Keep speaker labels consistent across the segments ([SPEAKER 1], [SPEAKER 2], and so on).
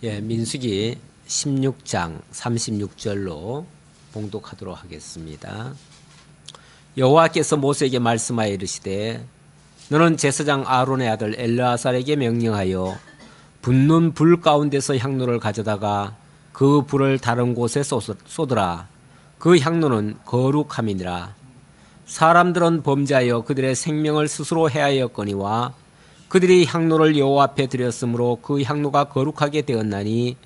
[SPEAKER 1] 민수기 16장 36절로 봉독하도록 하겠습니다. 여호와께서 모세에게 말씀하여 이르시되 너는 제사장 아론의 아들 엘르아살에게 명령하여 붙는 불 가운데서 향로를 가져다가 그 불을 다른 곳에 쏟으라. 그 향로는 거룩함이니라. 사람들은 범죄하여 그들의 생명을 스스로 해하였거니와 그들이 향로를 여호와 앞에 드렸으므로 그 향로가 거룩하게 되었나니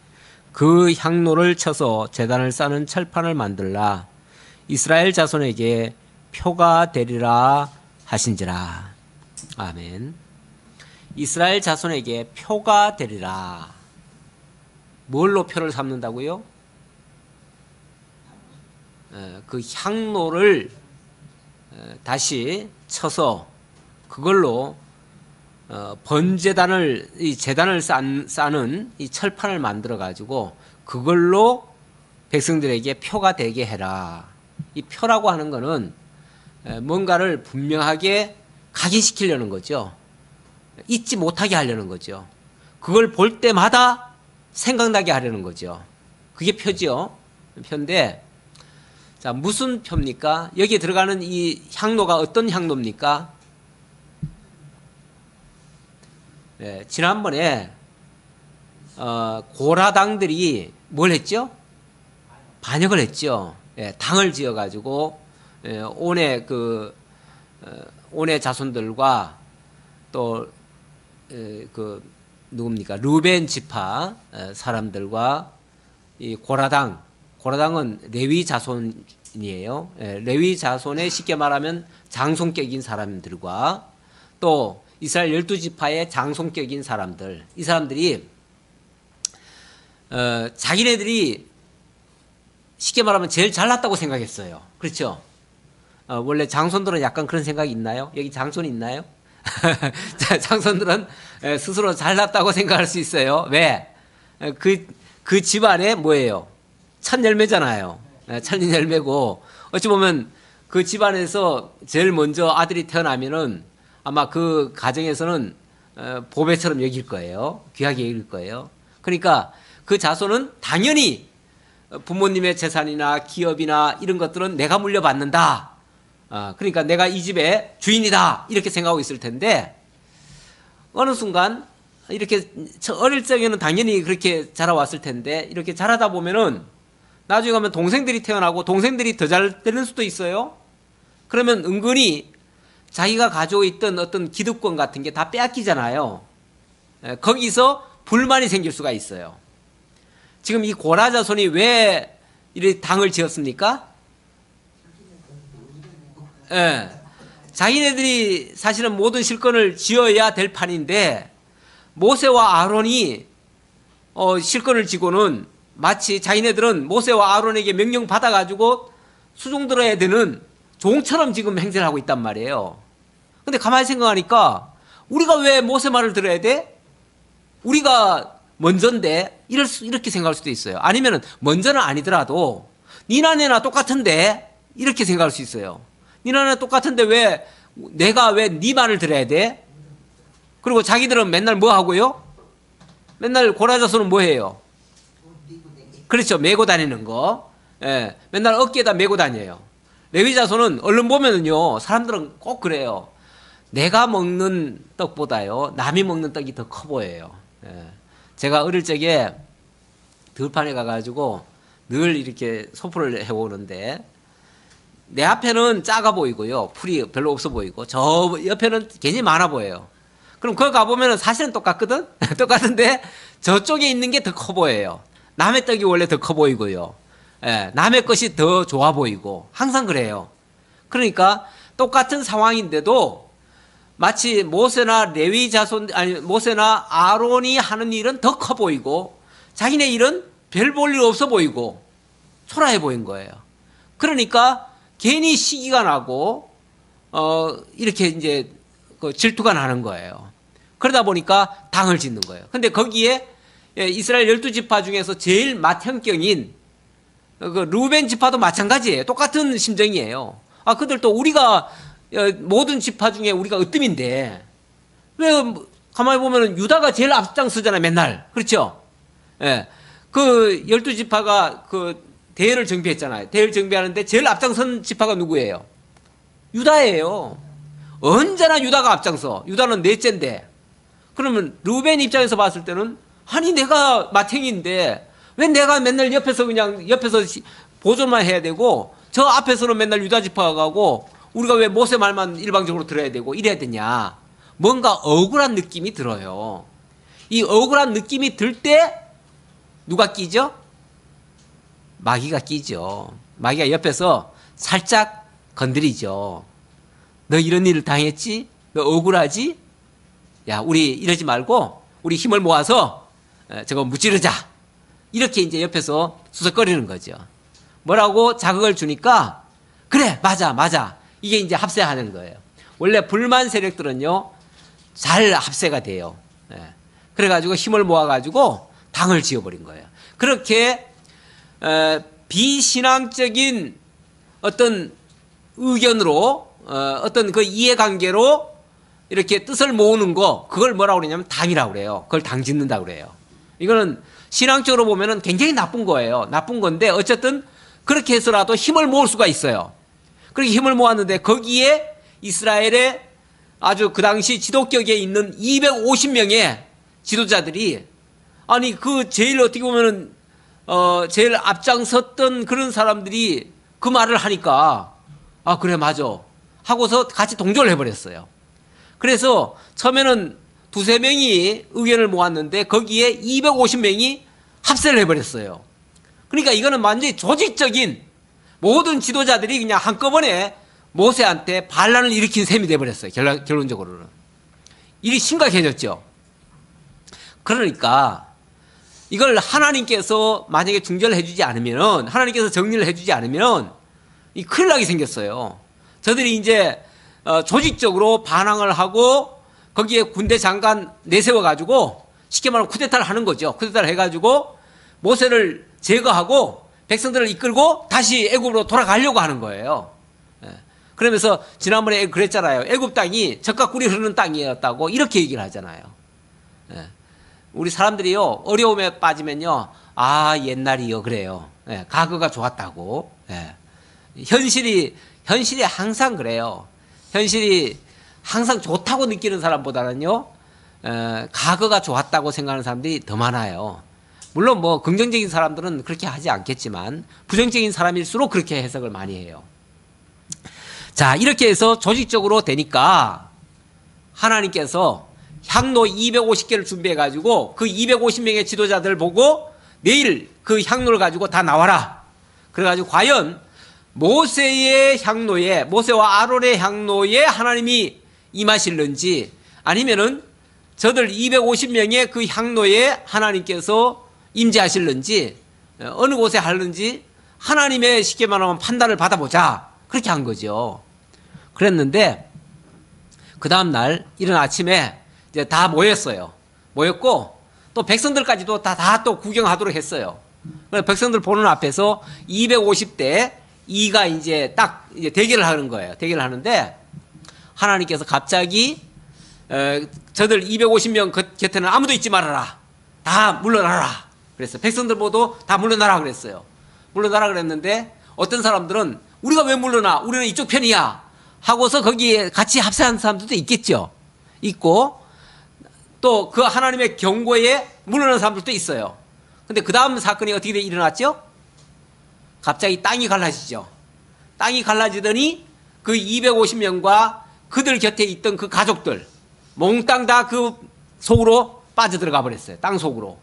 [SPEAKER 1] 그 향로를 쳐서 제단을 쌓는 철판을 만들라. 이스라엘 자손에게 표가 되리라 하신지라. 아멘. 이스라엘 자손에게 표가 되리라. 뭘로 표를 삼는다고요? 그 향로를 다시 쳐서 그걸로 번제단을, 이 제단을 쌓는 이 철판을 만들어 가지고 그걸로 백성들에게 표가 되게 해라. 이 표라고 하는 거는 뭔가를 분명하게 각인시키려는 거죠. 잊지 못하게 하려는 거죠. 그걸 볼 때마다 생각나게 하려는 거죠. 그게 표지요. 표인데, 자, 무슨 표입니까? 여기에 들어가는 이 향로가 어떤 향로입니까? 지난번에 고라당들이 뭘 했죠? 반역을 했죠. 당을 지어가지고 온의 온의 자손들과 또 누굽니까? 르벤 지파 사람들과 이 고라당은 레위 자손이에요. 레위 자손의 쉽게 말하면 장손격인 사람들과 또 이스라엘 12지파의 장손격인 사람들, 이 사람들이 자기네들이 쉽게 말하면 제일 잘났다고 생각했어요. 그렇죠? 원래 장손들은 약간 그런 생각이 있나요? 여기 장손 있나요? 장손들은 스스로 잘났다고 생각할 수 있어요. 왜? 그 집안에 뭐예요? 첫 열매잖아요. 첫 열매고 어찌 보면 그 집안에서 제일 먼저 아들이 태어나면은 아마 그 가정에서는 보배처럼 여길 거예요. 귀하게 여길 거예요. 그러니까 그 자손은 당연히 부모님의 재산이나 기업이나 이런 것들은 내가 물려받는다. 그러니까 내가 이 집의 주인이다. 이렇게 생각하고 있을 텐데 어느 순간 이렇게 어릴 적에는 당연히 그렇게 자라왔을 텐데 이렇게 자라다 보면은 나중에 가면 동생들이 태어나고 동생들이 더 잘 되는 수도 있어요. 그러면 은근히 자기가 가지고 있던 어떤 기득권 같은 게 다 빼앗기잖아요. 거기서 불만이 생길 수가 있어요. 지금 이 고라 자손이 왜 이렇게 당을 지었습니까? 자기네들이 사실은 모든 실권을 쥐어야 될 판인데 모세와 아론이 실권을 쥐고는 마치 자기네들은 모세와 아론에게 명령 받아가지고 수종 들어야 되는 종처럼 지금 행세를 하고 있단 말이에요. 근데 가만히 생각하니까 우리가 왜 모세 말을 들어야 돼? 우리가 먼저인데 이렇게 생각할 수도 있어요. 아니면은 먼저는 아니더라도 니나 내나 똑같은데 이렇게 생각할 수 있어요. 니나 내나 똑같은데 왜 내가 왜 니 말을 들어야 돼? 그리고 자기들은 맨날 뭐 하고요? 맨날 고라자손은 뭐 해요? 그렇죠. 메고 다니는 거. 맨날 어깨에다 메고 다녀요. 레위 자손은 얼른 보면은요, 사람들은 꼭 그래요. 내가 먹는 떡보다요, 남이 먹는 떡이 더 커 보여요. 제가 어릴 적에 들판에 가가지고 늘 이렇게 소풀을 해오는데, 내 앞에는 작아 보이고요, 풀이 별로 없어 보이고, 저 옆에는 괜히 많아 보여요. 그럼 거기 가보면은 사실은 똑같거든? 똑같은데, 저쪽에 있는 게 더 커 보여요. 남의 떡이 원래 더 커 보이고요. 남의 것이 더 좋아 보이고 항상 그래요. 그러니까 똑같은 상황인데도 마치 모세나 레위 자손 모세나 아론이 하는 일은 더 커 보이고 자기네 일은 별 볼 일 없어 보이고 초라해 보인 거예요. 그러니까 괜히 시기가 나고 이렇게 이제 질투가 나는 거예요. 그러다 보니까 당을 짓는 거예요. 근데 거기에 이스라엘 12지파 중에서 제일 맏형경인 그 르벤 지파도 마찬가지예요. 똑같은 심정이에요. 그들도 우리가 모든 지파 중에 우리가 으뜸인데 왜 가만히 보면은 유다가 제일 앞장서잖아요. 맨날. 그렇죠? 예. 그 12지파가 그 대회를 정비했잖아요. 대회를 정비하는데 제일 앞장선 지파가 누구예요? 유다예요. 언제나 유다가 앞장서. 유다는 넷째인데. 그러면 르우벤 입장에서 봤을 때는 아니 내가 맏형인데 왜 내가 맨날 옆에서 그냥 옆에서 보조만 해야 되고 저 앞에서는 맨날 유다 지파가 가고 우리가 왜 모세 말만 일방적으로 들어야 되고 이래야 되냐. 뭔가 억울한 느낌이 들어요. 이 억울한 느낌이 들 때 누가 끼죠? 마귀가 끼죠. 마귀가 옆에서 살짝 건드리죠. 너 이런 일을 당했지? 너 억울하지? 야, 우리 이러지 말고 우리 힘을 모아서 저거 무찌르자. 이렇게 이제 옆에서 수석거리는 거죠. 뭐라고 자극을 주니까 그래, 맞아. 이게 이제 합세하는 거예요. 원래 불만 세력들은요, 잘 합세가 돼요. 그래가지고 힘을 모아가지고 당을 지어버린 거예요. 그렇게 비신앙적인 어떤 의견으로 어떤 그 이해관계로 이렇게 뜻을 모으는 거, 그걸 뭐라고 그러냐면 당이라고 그래요. 그걸 당 짓는다고 그래요. 이거는 신앙적으로 보면은 굉장히 나쁜 거예요. 나쁜 건데 어쨌든 그렇게 해서라도 힘을 모을 수가 있어요. 그렇게 힘을 모았는데 거기에 이스라엘의 아주 그 당시 지도격에 있는 250명의 지도자들이 아니 그 제일 어떻게 보면은 제일 앞장섰던 그런 사람들이 그 말을 하니까 아 그래 맞아 하고서 같이 동조를 해버렸어요. 그래서 처음에는 두세 명이 의견을 모았는데 거기에 250명이 합세를 해버렸어요. 그러니까 이거는 완전히 조직적인 모든 지도자들이 그냥 한꺼번에 모세한테 반란을 일으킨 셈이 돼버렸어요. 결론적으로는. 일이 심각해졌죠. 그러니까 이걸 하나님께서 만약에 중재를 해주지 않으면, 하나님께서 정리를 해주지 않으면 이 큰일 나게 생겼어요. 저들이 이제 조직적으로 반항을 하고 거기에 군대 장관 내세워가지고 쉽게 말하면 쿠데타를 하는 거죠. 쿠데타를 해가지고 모세를 제거하고 백성들을 이끌고 다시 애굽으로 돌아가려고 하는 거예요. 그러면서 지난번에 그랬잖아요. 애굽 땅이 젖과 꿀이 흐르는 땅이었다고 이렇게 얘기를 하잖아요. 우리 사람들이요 어려움에 빠지면요 아 옛날이요 그래요. 과거가 좋았다고. 현실이 항상 그래요. 현실이 항상 좋다고 느끼는 사람보다는요 과거가 좋았다고 생각하는 사람들이 더 많아요. 물론 뭐 긍정적인 사람들은 그렇게 하지 않겠지만 부정적인 사람일수록 그렇게 해석을 많이 해요. 자 이렇게 해서 조직적으로 되니까 하나님께서 향로 250개를 준비해 가지고 그 250명의 지도자들 보고 내일 그 향로를 가지고 다 나와라. 그래 가지고 과연 모세의 향로에, 모세와 아론의 향로에 하나님이 임하실는지 아니면은 저들 250명의 그 향로에 하나님께서 임재하실는지 어느 곳에 하는지 하나님의 쉽게 말하면 판단을 받아보자. 그렇게 한 거죠. 그랬는데 그 다음날 이른 아침에 이제 다 모였어요. 모였고 또 백성들까지도 다 또 구경하도록 했어요. 그래서 백성들 보는 앞에서 250대 2가 이제 딱 이제 대결을 하는 거예요. 대결을 하는데 하나님께서 갑자기 저들 250명 곁에는 아무도 있지 말아라. 다 물러나라. 그랬어요. 백성들 모두 다 물러나라 그랬어요. 물러나라 그랬는데 어떤 사람들은 우리가 왜 물러나? 우리는 이쪽 편이야. 하고서 거기에 같이 합세한 사람들도 있겠죠. 있고 또 그 하나님의 경고에 물러나는 사람들도 있어요. 근데 그 다음 사건이 어떻게 일어났죠? 갑자기 땅이 갈라지죠. 땅이 갈라지더니 그 250명과 그들 곁에 있던 그 가족들 몽땅 다 그 속으로 빠져들어가 버렸어요. 땅 속으로.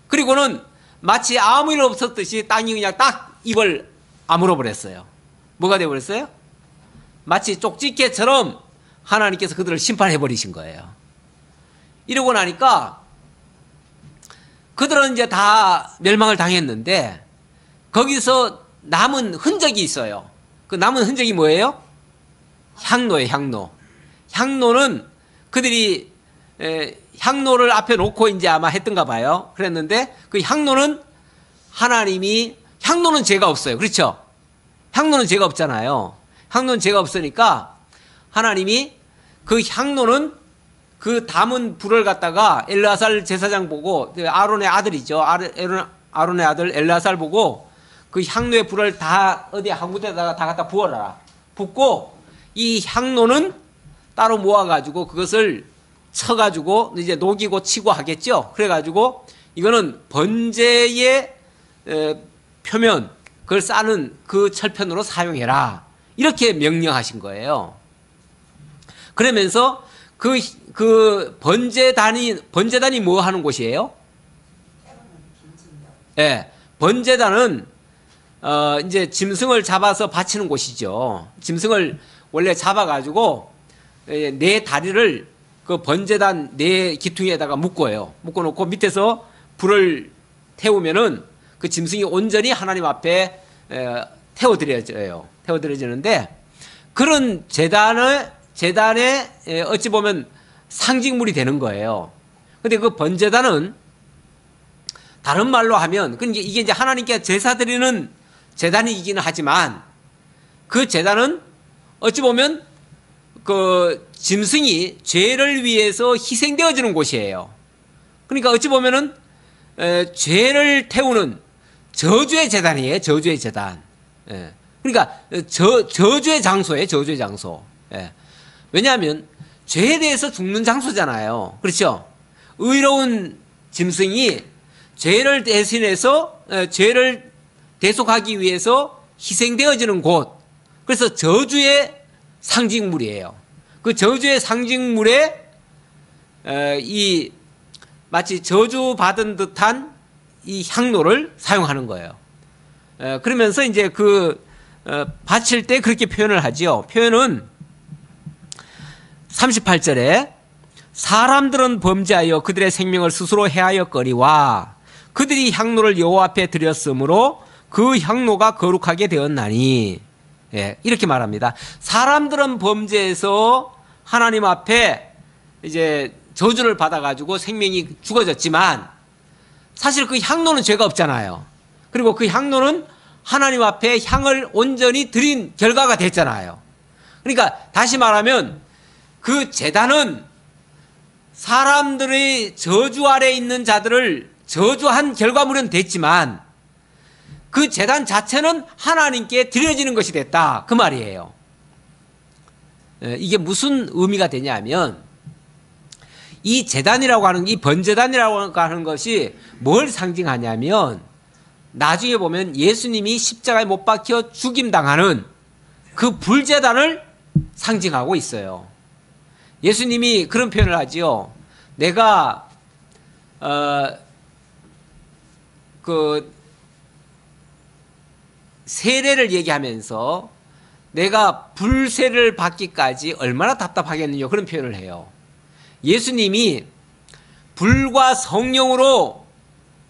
[SPEAKER 1] 그리고는 마치 아무 일 없었듯이 땅이 그냥 딱 입을 아물어 버렸어요. 뭐가 되어버렸어요? 마치 쪽집게처럼 하나님께서 그들을 심판해 버리신 거예요. 이러고 나니까 그들은 이제 다 멸망을 당했는데 거기서 남은 흔적이 있어요. 그 남은 흔적이 뭐예요? 향로예요. 향로. 향로는 그들이 향로를 앞에 놓고 이제 아마 했던가 봐요. 그랬는데 그 향로는 하나님이 향로는 죄가 없어요. 그렇죠? 향로는 죄가 없잖아요. 향로는 죄가 없으니까 하나님이 그 향로는 그 담은 불을 갖다가 엘르아살 제사장 보고, 아론의 아들이죠. 아론의 아들 엘르아살 보고 그 향로의 불을 다 어디 한 군데다가 다 갖다 부어라. 붓고 이 향로는 따로 모아가지고 그것을 쳐가지고 이제 녹이고 치고 하겠죠. 그래가지고 이거는 번제의 표면, 그걸 싸는 그 철편으로 사용해라. 이렇게 명령하신 거예요. 그러면서 그 번제단이 뭐 하는 곳이에요? 예, 번제단은 이제 짐승을 잡아서 바치는 곳이죠. 짐승을 원래 잡아가지고 네 다리를 그 번제단 네 기퉁에다가 묶어요. 묶어놓고 밑에서 불을 태우면은 그 짐승이 온전히 하나님 앞에 태워드려져요. 태워드려지는데 그런 재단의 어찌 보면 상징물이 되는 거예요. 근데 그 번제단은 다른 말로 하면 이게 이제 하나님께 제사 드리는 제단이기는 하지만 그 제단은 어찌 보면 그 짐승이 죄를 위해서 희생되어지는 곳이에요. 그러니까 어찌 보면은 죄를 태우는 저주의 제단이에요. 저주의 제단. 예. 그러니까 저주의 장소예요. 저주의 장소. 예. 왜냐하면 죄에 대해서 죽는 장소잖아요. 그렇죠? 의로운 짐승이 죄를 대신해서 죄를 대속하기 위해서 희생되어지는 곳. 그래서 저주의 상징물이에요. 그 저주의 상징물에 이 마치 저주받은 듯한 이 향로를 사용하는 거예요. 그러면서 이제 바칠 때 그렇게 표현을 하지요. 표현은 38절에 사람들은 범죄하여 그들의 생명을 스스로 해하였거니와 그들이 향로를 여호와 앞에 드렸으므로 그 향로가 거룩하게 되었나니. 예, 이렇게 말합니다. 사람들은 범죄해서 하나님 앞에 이제 저주를 받아가지고 생명이 죽어졌지만 사실 그 향로는 죄가 없잖아요. 그리고 그 향로는 하나님 앞에 향을 온전히 드린 결과가 됐잖아요. 그러니까 다시 말하면 그 제단은 사람들의 저주 아래 있는 자들을 저주한 결과물은 됐지만 그 제단 자체는 하나님께 드려지는 것이 됐다. 그 말이에요. 이게 무슨 의미가 되냐면 이 제단이라고 하는, 이 번제단이라고 하는 것이 뭘 상징하냐면 나중에 보면 예수님이 십자가에 못 박혀 죽임당하는 그 불제단을 상징하고 있어요. 예수님이 그런 표현을 하지요. 내가 세례를 얘기하면서 내가 불세를 받기까지 얼마나 답답하겠느냐 그런 표현을 해요. 예수님이 불과 성령으로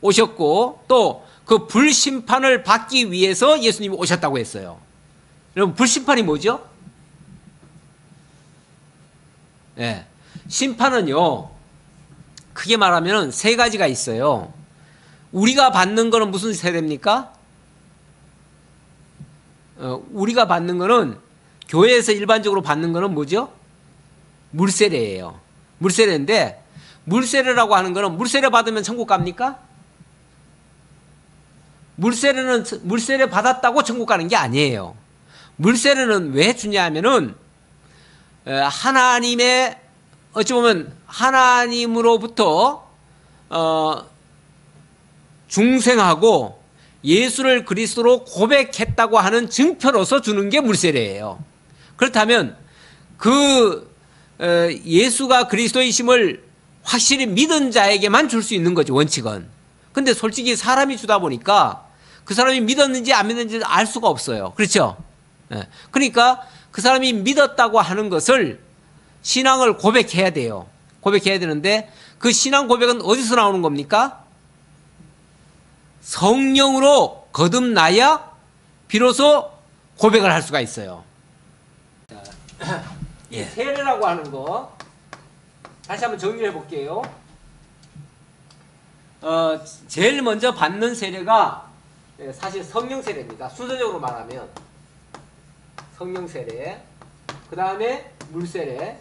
[SPEAKER 1] 오셨고 또 그 불심판을 받기 위해서 예수님이 오셨다고 했어요. 여러분 불심판이 뭐죠? 네. 심판은요 크게 말하면 세 가지가 있어요. 우리가 받는 거는 무슨 세례입니까? 우리가 받는 거는 교회에서 일반적으로 받는 거는 뭐죠? 물세례예요. 물세례인데 물세례라고 하는 거는 물세례 받으면 천국 갑니까? 물세례 받았다고 천국 가는 게 아니에요. 물세례는 왜 주냐 하면은 하나님의 어찌 보면 하나님으로부터 중생하고 예수를 그리스도로 고백했다고 하는 증표로서 주는 게 물세례예요. 그렇다면 예수가 그리스도이심을 확실히 믿은 자에게만 줄 수 있는 거죠, 원칙은. 근데 솔직히 사람이 주다 보니까 그 사람이 믿었는지 안 믿었는지 알 수가 없어요. 그렇죠? 그러니까 그 사람이 믿었다고 하는 것을 신앙을 고백해야 돼요. 고백해야 되는데 그 신앙 고백은 어디서 나오는 겁니까? 성령으로 거듭나야 비로소 고백을 할 수가 있어요. 이 세례라고 하는 거 다시 한번 정리해 볼게요. 제일 먼저 받는 세례가 사실 성령 세례입니다. 순서적으로 말하면 성령 세례, 그 다음에 물 세례,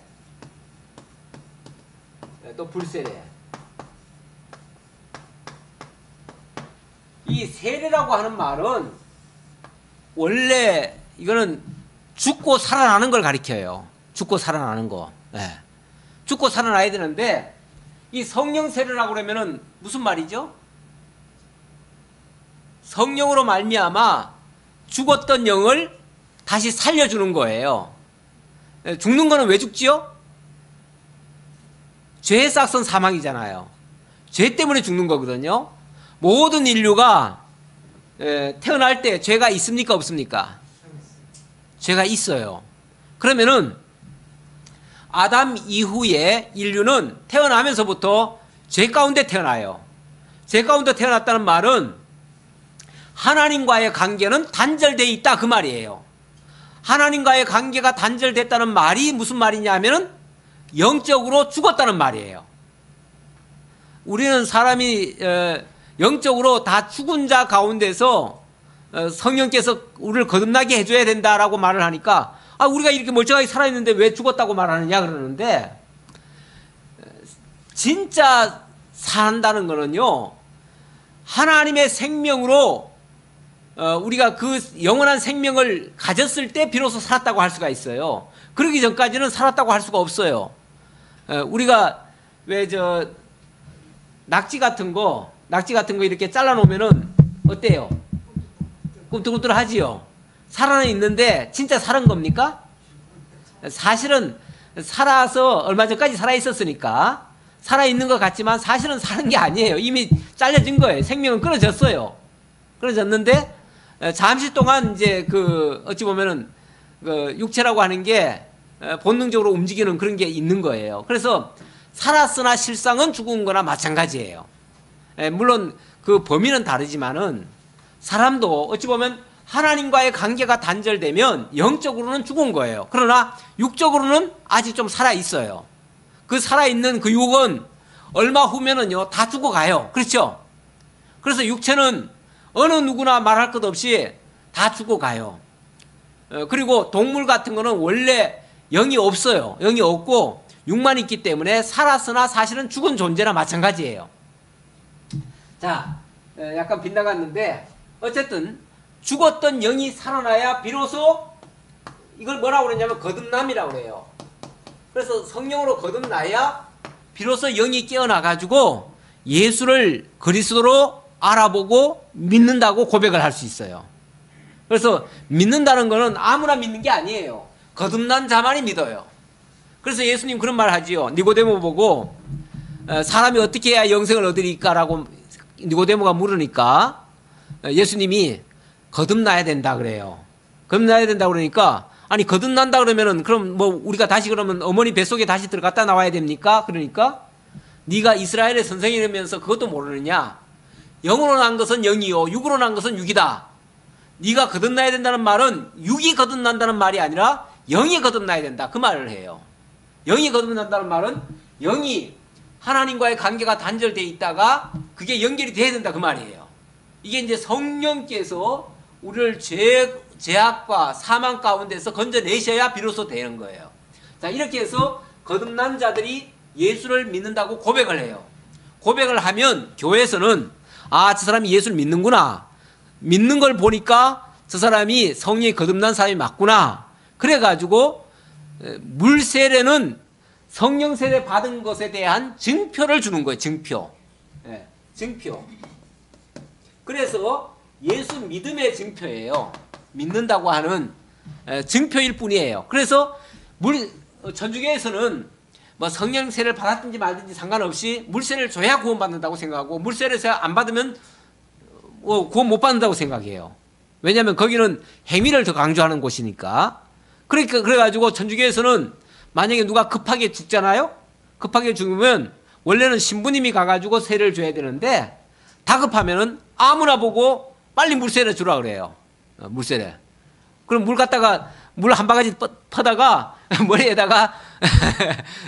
[SPEAKER 1] 또 불세례. 이 세례라고 하는 말은 원래 이거는 죽고 살아나는 걸 가리켜요. 죽고 살아나는 거. 네. 죽고 살아나야 되는데 이 성령 세례라고 그러면은 무슨 말이죠? 성령으로 말미암아 죽었던 영을 다시 살려주는 거예요. 죽는 거는 왜 죽지요? 죄의 싹은 사망이잖아요. 죄 때문에 죽는 거거든요. 모든 인류가 태어날 때 죄가 있습니까 없습니까? 죄가 있어요. 그러면은 아담 이후에 인류는 태어나면서부터 죄 가운데 태어나요. 죄 가운데 태어났다는 말은 하나님과의 관계는 단절되어 있다 그 말이에요. 하나님과의 관계가 단절됐다는 말이 무슨 말이냐 하면은 영적으로 죽었다는 말이에요. 우리는 사람이 영적으로 다 죽은 자 가운데서 성령께서 우리를 거듭나게 해줘야 된다라고 말을 하니까 우리가 이렇게 멀쩡하게 살아있는데 왜 죽었다고 말하느냐 그러는데, 진짜 산다는 거는요, 하나님의 생명으로 우리가 그 영원한 생명을 가졌을 때 비로소 살았다고 할 수가 있어요. 그러기 전까지는 살았다고 할 수가 없어요. 우리가 왜 낙지 같은 거 이렇게 잘라놓으면은 어때요? 꿈틀꿈틀하지요. 살아는 있는데 진짜 살은 겁니까? 사실은 살아서 얼마 전까지 살아있었으니까 살아있는 것 같지만 사실은 사는 게 아니에요. 이미 잘려진 거예요. 생명은 끊어졌어요. 끊어졌는데 잠시 동안 이제 어찌 보면은 육체라고 하는 게 본능적으로 움직이는 그런 게 있는 거예요. 그래서 살았으나 실상은 죽은 거나 마찬가지예요. 물론 그 범위는 다르지만은 사람도 어찌 보면 하나님과의 관계가 단절되면 영적으로는 죽은 거예요. 그러나 육적으로는 아직 좀 살아있어요. 그 살아있는 그 육은 얼마 후면은요 다 죽어가요. 그렇죠? 그래서 육체는 어느 누구나 말할 것 없이 다 죽어가요. 그리고 동물 같은 거는 원래 영이 없어요. 영이 없고 육만 있기 때문에 살았으나 사실은 죽은 존재나 마찬가지예요. 자, 약간 빗나갔는데 어쨌든 죽었던 영이 살아나야 비로소 이걸 뭐라고 그러냐면 거듭남이라고 그래요. 그래서 성령으로 거듭나야 비로소 영이 깨어나가지고 예수를 그리스도로 알아보고 믿는다고 고백을 할 수 있어요. 그래서 믿는다는 거는 아무나 믿는 게 아니에요. 거듭난 자만이 믿어요. 그래서 예수님 그런 말 하지요. 니고데모 보고 사람이 어떻게 해야 영생을 얻으리까라고 니고데모가 물으니까 예수님이 거듭나야 된다 그래요. 거듭나야 된다 그러니까 아니 거듭난다 그러면은 그럼 뭐 우리가 다시 그러면 어머니 뱃속에 다시 들어갔다 나와야 됩니까? 그러니까 네가 이스라엘의 선생이라면서 그것도 모르느냐? 영으로 난 것은 영이요 육으로 난 것은 육이다. 네가 거듭나야 된다는 말은 육이 거듭난다는 말이 아니라 영이 거듭나야 된다 그 말을 해요. 영이 거듭난다는 말은 영이 하나님과의 관계가 단절되어 있다가 그게 연결이 돼야 된다 그 말이에요. 이게 이제 성령께서 우리를 죄악과 사망 가운데서 건져내셔야 비로소 되는 거예요. 자, 이렇게 해서 거듭난 자들이 예수를 믿는다고 고백을 해요. 고백을 하면 교회에서는 저 사람이 예수를 믿는구나. 믿는 걸 보니까 저 사람이 성령이 거듭난 사람이 맞구나. 그래가지고 물세례는 성령 세례 받은 것에 대한 증표를 주는 거예요. 증표. 네, 증표. 그래서 예수 믿음의 증표예요. 믿는다고 하는 증표일 뿐이에요. 그래서 천주교에서는 뭐 성령 세례를 받았든지 말든지 상관없이 물세례를 줘야 구원받는다고 생각하고 물세례를 안 받으면 구원 못 받는다고 생각해요. 왜냐하면 거기는 행위를 더 강조하는 곳이니까. 그러니까 그래가지고 천주교에서는 만약에 누가 급하게 죽잖아요. 급하게 죽으면 원래는 신부님이 가가지고 세례를 줘야 되는데 다급하면은 아무나 보고 빨리 물세례 주라 그래요. 물세례. 그럼 물 갖다가 물 한 바가지 퍼다가 머리에다가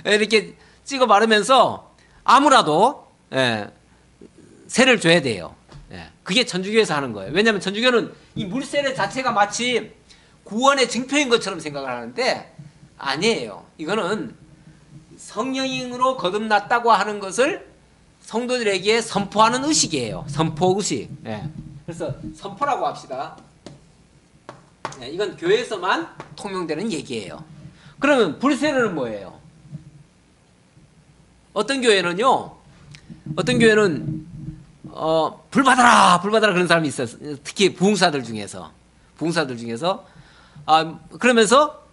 [SPEAKER 1] 이렇게 찍어 바르면서 아무라도 세례를 줘야 돼요. 그게 천주교에서 하는 거예요. 왜냐하면 천주교는 이 물세례 자체가 마치 구원의 증표인 것처럼 생각을 하는데 아니에요. 이거는 성령으로 거듭났다고 하는 것을 성도들에게 선포하는 의식이에요. 선포 의식. 예. 그래서 선포라고 합시다. 예, 이건 교회에서만 통용되는 얘기예요. 그러면 불세례는 뭐예요? 어떤 교회는 불 받아라 그런 사람이 있어요. 특히 부흥사들 중에서 그러면서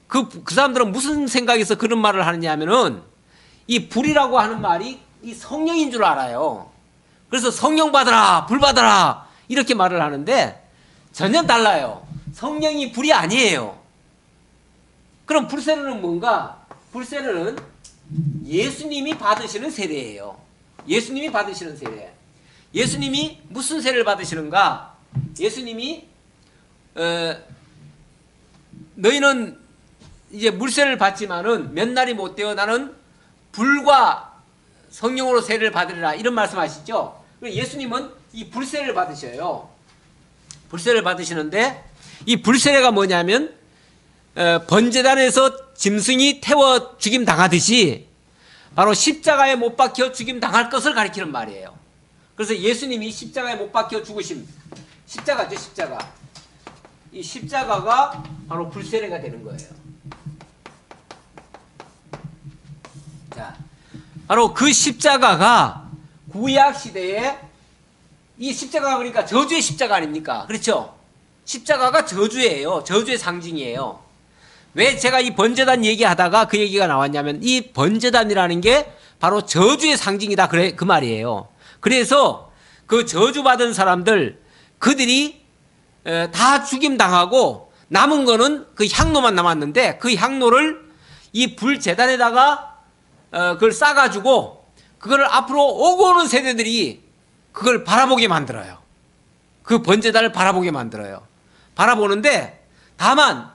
[SPEAKER 1] 그 사람들은 무슨 생각에서 그런 말을 하느냐 하면은 이 불이라고 하는 말이 이 성령인 줄 알아요. 그래서 성령 받아라, 불 받아라 이렇게 말을 하는데 전혀 달라요. 성령이 불이 아니에요. 그럼 불세례는 뭔가? 불세례는 예수님이 받으시는 세례예요. 예수님이 받으시는 세례. 예수님이 무슨 세례를 받으시는가? 예수님이 너희는 이제 물세례를 받지만은 몇 날이 못 되어 나는 불과 성령으로 세례를 받으리라 이런 말씀하시죠. 예수님은 이 불세례를 받으셔요. 불세례를 받으시는데 이 불세례가 뭐냐면 번제단에서 짐승이 태워 죽임 당하듯이 바로 십자가에 못 박혀 죽임 당할 것을 가리키는 말이에요. 그래서 예수님이 십자가에 못 박혀 죽으심, 십자가죠, 십자가. 이 십자가가 바로 불세례가 되는 거예요. 자, 바로 그 십자가가 구약 시대에 이 십자가가 그러니까 저주의 십자가 아닙니까? 그렇죠? 십자가가 저주예요. 저주의 상징이에요. 왜 제가 이 번제단 얘기하다가 그 얘기가 나왔냐면 이 번제단이라는 게 바로 저주의 상징이다. 그래, 그 말이에요. 그래서 그 저주받은 사람들 그들이 다 죽임당하고 남은 거는 그 향로만 남았는데 그 향로를 이 불제단에다가 그걸 싸가지고 그걸 앞으로 오고 오는 세대들이 그걸 바라보게 만들어요. 그 번제단을 바라보게 만들어요. 바라보는데 다만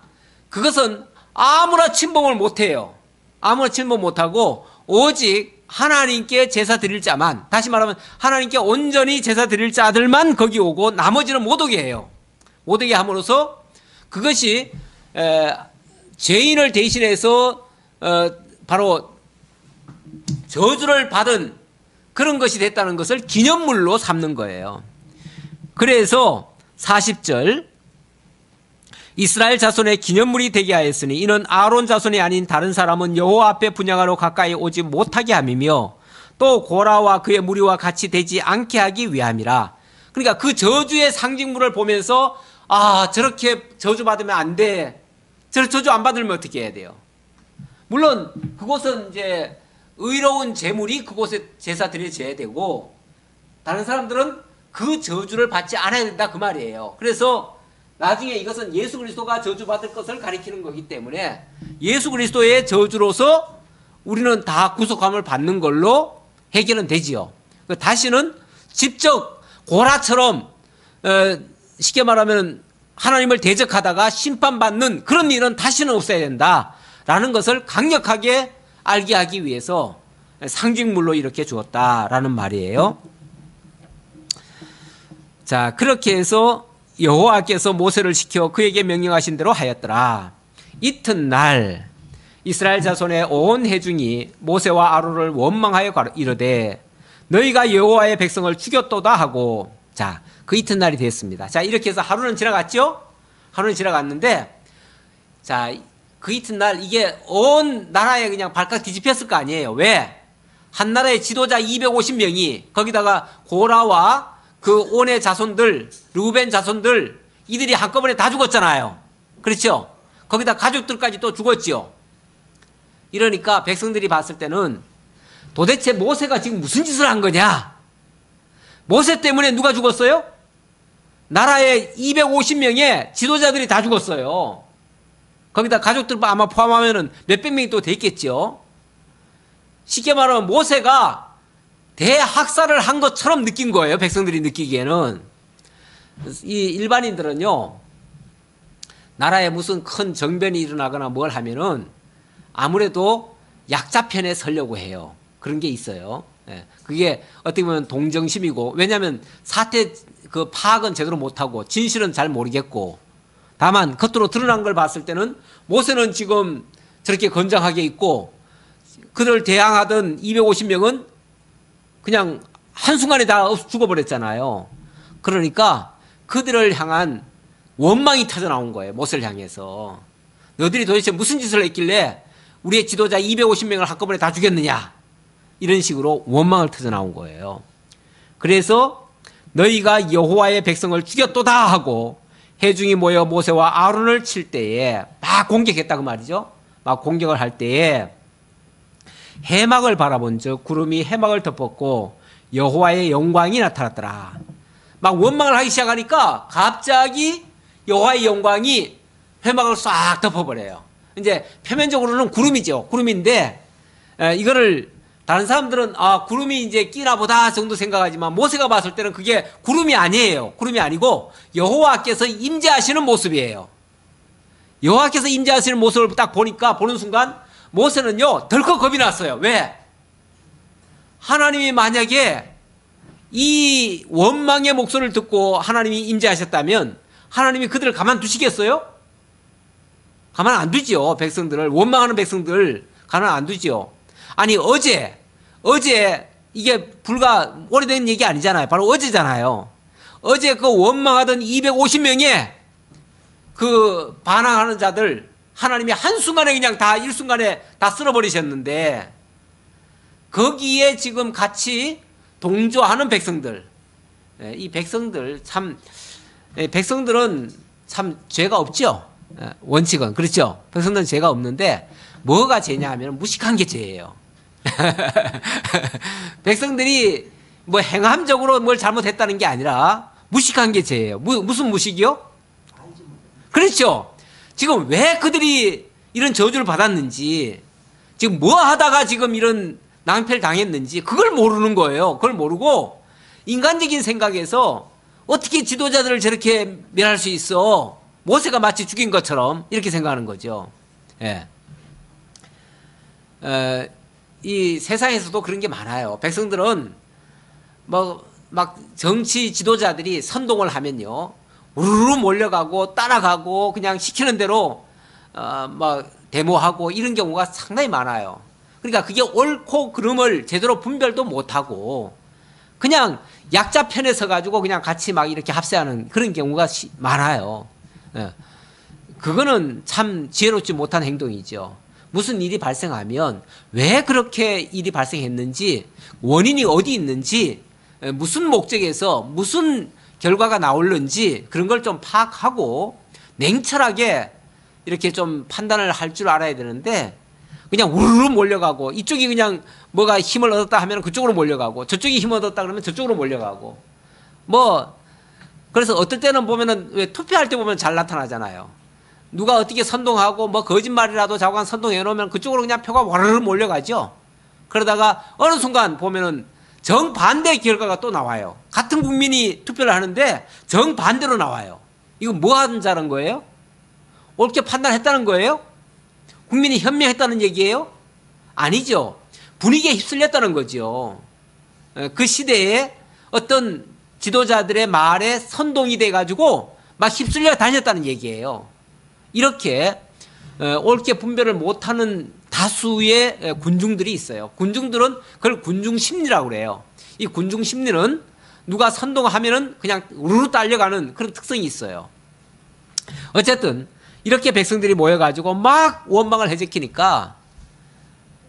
[SPEAKER 1] 그것은 아무나 침범을 못해요. 아무나 침범 못하고 오직 하나님께 제사 드릴 자만, 다시 말하면 하나님께 온전히 제사 드릴 자들만 거기 오고 나머지는 못 오게 해요. 못 오게 함으로써 그것이 죄인을 대신해서 바로 저주를 받은 그런 것이 됐다는 것을 기념물로 삼는 거예요. 그래서 40절 이스라엘 자손의 기념물이 되게 하였으니 이는 아론 자손이 아닌 다른 사람은 여호와 앞에 분향하러 가까이 오지 못하게 함이며 또 고라와 그의 무리와 같이 되지 않게 하기 위함이라. 그러니까 그 저주의 상징물을 보면서 아, 저렇게 저주받으면 안 돼. 저주 안 받으면 어떻게 해야 돼요? 물론 그곳은 이제 의로운 제물이 그곳에 제사 드려져야 되고 다른 사람들은 그 저주를 받지 않아야 된다 그 말이에요. 그래서 나중에 이것은 예수 그리스도가 저주받을 것을 가리키는 거기 때문에 예수 그리스도의 저주로서 우리는 다 구속함을 받는 걸로 해결은 되지요. 다시는 직접 고라처럼 쉽게 말하면 하나님을 대적하다가 심판받는 그런 일은 다시는 없어야 된다라는 것을 강력하게 알게 하기 위해서 상징물로 이렇게 주었다라는 말이에요. 자, 그렇게 해서 여호와께서 모세를 시켜 그에게 명령하신 대로 하였더라. 이튿날 이스라엘 자손의 온 회중이 모세와 아론을 원망하여 이르되 너희가 여호와의 백성을 죽였도다 하고, 자, 그 이튿날이 됐습니다. 자, 이렇게 해서 하루는 지나갔죠? 하루는 지나갔는데, 자, 그 이튿날 이게 온 나라에 그냥 발칵 뒤집혔을 거 아니에요. 왜? 한 나라의 지도자 250명이 거기다가 고라와 그 온의 자손들, 르우벤 자손들 이들이 한꺼번에 다 죽었잖아요. 그렇죠? 거기다 가족들까지 또 죽었지요. 이러니까 백성들이 봤을 때는 도대체 모세가 지금 무슨 짓을 한 거냐? 모세 때문에 누가 죽었어요? 나라의 250명의 지도자들이 다 죽었어요. 거기다 가족들 아마 포함하면 몇백 명이 또 됐겠죠. 쉽게 말하면 모세가 대학살을 한 것처럼 느낀 거예요. 백성들이 느끼기에는. 이 일반인들은요, 나라에 무슨 큰 정변이 일어나거나 뭘 하면은 아무래도 약자 편에 서려고 해요. 그런 게 있어요. 예. 그게 어떻게 보면 동정심이고, 왜냐하면 사태 그 파악은 제대로 못하고 진실은 잘 모르겠고, 다만 겉으로 드러난 걸 봤을 때는 모세는 지금 저렇게 건장하게 있고 그들 대항하던 250명은 그냥 한순간에 다 죽어버렸잖아요. 그러니까 그들을 향한 원망이 터져나온 거예요. 모세를 향해서. 너희들이 도대체 무슨 짓을 했길래 우리의 지도자 250명을 한꺼번에 다 죽였느냐. 이런 식으로 원망을 터져나온 거예요. 그래서 너희가 여호와의 백성을 죽였도다 하고 회중이 모여 모세와 아론을 칠 때에 막 공격했다고 말이죠. 막 공격을 할 때에 해막을 바라본 즉 구름이 해막을 덮었고 여호와의 영광이 나타났더라. 막 원망을 하기 시작하니까 갑자기 여호와의 영광이 해막을 싹 덮어버려요. 이제 표면적으로는 구름이죠. 구름인데 이거를 다른 사람들은 구름이 이제 끼나 보다 정도 생각하지만 모세가 봤을 때는 그게 구름이 아니에요. 구름이 아니고 여호와께서 임재하시는 모습이에요. 여호와께서 임재하시는 모습을 딱 보는 순간 모세는요 덜컥 겁이 났어요. 왜? 하나님이 만약에 이 원망의 목소리를 듣고 하나님이 임재하셨다면 하나님이 그들을 가만두시겠어요? 가만 안 두죠. 백성들을, 원망하는 백성들 가만 안 두죠. 아니 어제 이게 불과 오래된 얘기 아니잖아요. 바로 어제잖아요. 어제 그 원망하던 250명의 그 반항하는 자들 하나님이 한순간에 그냥 다 일순간에 다 쓸어버리셨는데 거기에 지금 같이 동조하는 백성들, 이 백성들 참, 백성들은 참 죄가 없죠. 원칙은 그렇죠. 백성들은 죄가 없는데 뭐가 죄냐 하면 무식한 게 죄예요. 백성들이 뭐 행함적으로 뭘 잘못했다는 게 아니라 무식한 게 죄예요. 무슨 무식이요? 그렇죠. 지금 왜 그들이 이런 저주를 받았는지, 지금 뭐 하다가 지금 이런 낭패를 당했는지 그걸 모르는 거예요. 그걸 모르고 인간적인 생각에서 어떻게 지도자들을 저렇게 멸할 수 있어? 모세가 마치 죽인 것처럼 이렇게 생각하는 거죠. 예. 이 세상에서도 그런 게 많아요. 백성들은 막 정치 지도자들이 선동을 하면요, 우르르 몰려가고 따라가고 그냥 시키는 대로 막 데모하고 이런 경우가 상당히 많아요. 그러니까 그게 옳고 그름을 제대로 분별도 못하고 그냥 약자 편에 서가지고 그냥 같이 막 이렇게 합세하는 그런 경우가 많아요. 그거는 참 지혜롭지 못한 행동이죠. 무슨 일이 발생하면 왜 그렇게 일이 발생했는지, 원인이 어디 있는지, 무슨 목적에서 무슨 결과가 나올는지 그런 걸 좀 파악하고 냉철하게 이렇게 좀 판단을 할 줄 알아야 되는데 그냥 우르르 몰려가고, 이쪽이 그냥 뭐가 힘을 얻었다 하면 그쪽으로 몰려가고, 저쪽이 힘을 얻었다 그러면 저쪽으로 몰려가고, 그래서 어떨 때는 보면은 왜 투표할 때 보면 잘 나타나잖아요. 누가 어떻게 선동하고 뭐 거짓말이라도 자관 선동해 놓으면 그쪽으로 그냥 표가 와르르 몰려가죠. 그러다가 어느 순간 보면은 정반대 결과가 또 나와요. 같은 국민이 투표를 하는데 정반대로 나와요. 이거 뭐 하자는 거예요? 옳게 판단했다는 거예요? 국민이 현명했다는 얘기예요? 아니죠. 분위기에 휩쓸렸다는 거죠. 그 시대에 어떤 지도자들의 말에 선동이 돼가지고 막 휩쓸려 다녔다는 얘기예요. 이렇게 옳게 분별을 못하는 다수의 군중들이 있어요. 군중들은 그걸 군중심리라고 그래요. 이 군중심리는 누가 선동하면은 그냥 우르르 딸려가는 그런 특성이 있어요. 어쨌든 이렇게 백성들이 모여가지고 막 원망을 해제키니까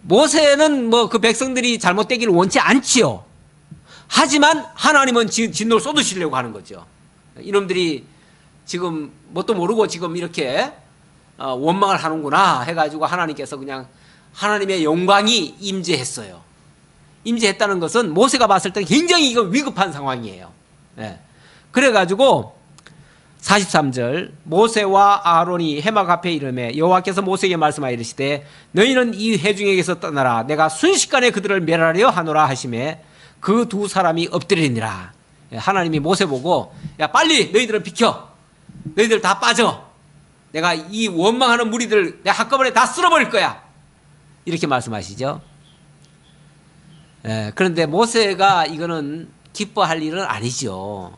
[SPEAKER 1] 모세는 뭐 그 백성들이 잘못되기를 원치 않지요. 하지만 하나님은 진노를 쏟으시려고 하는 거죠. 이놈들이 지금 뭣도 모르고 지금 이렇게 원망을 하는구나 해가지고 하나님께서 그냥 하나님의 영광이 임재했어요. 임재했다는 것은 모세가 봤을 때 굉장히 이거 위급한 상황이에요. 네. 그래가지고 43절 모세와 아론이 해막 앞에 이르매 여호와께서 모세에게 말씀하여 이르시되 너희는 이 회중에게서 떠나라 내가 순식간에 그들을 멸하려 하노라 하시매 그 두 사람이 엎드리니라. 하나님이 모세 보고 야 빨리 너희들은 비켜, 너희들 다 빠져, 내가 이 원망하는 무리들 내가 한꺼번에 다 쓸어버릴 거야, 이렇게 말씀하시죠. 그런데 모세가 이거는 기뻐할 일은 아니죠.